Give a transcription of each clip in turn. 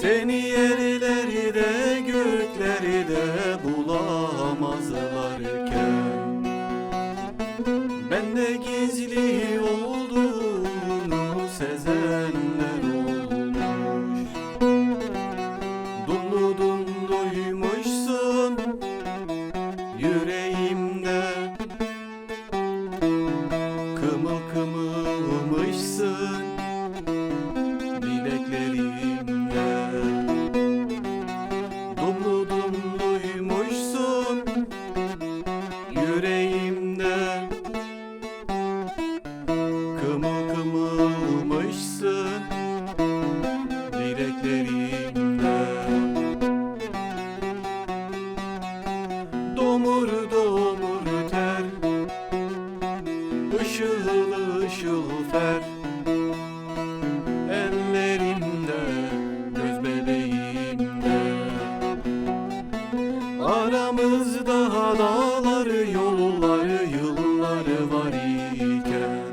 Seni yerleri de gökleri de bulamazlarken bende gizli olduğunu sezenler olmuş. Dumlu dumduymuşsun yüreğimde, kımıl kımılmışsın bileklerimde. Dumlu dumluymuşsun yüreğimde, kımıl kımılmışsın bileklerimde. Domur domur ter, ışıl ışıl fer, ellerimde, göz bebeğimde. Aramızda dağları, yolları, yılları var iken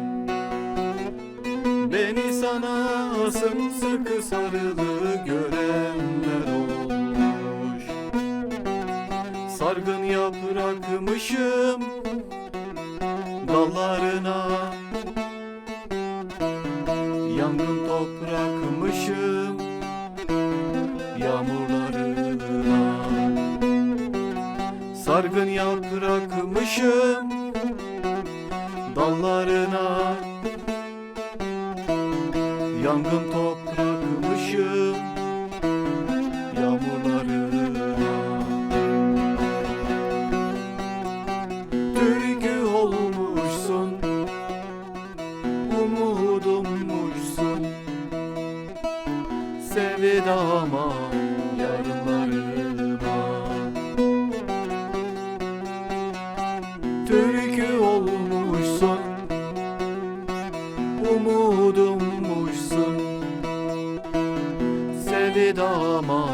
beni sana sımsıkı sarılı görenler olmuş. Sargın yaprakmışım dallarına, yangın toprakmışım yağmurlarına. Sargın yaprakmışım dallarına, yangın toprakmışım yağmurlarına. Türkü olmuşsun, umudummuşsun, sevdama, yarınlarıma. Türkü olmuşsun, umudummuşsun, sevdama,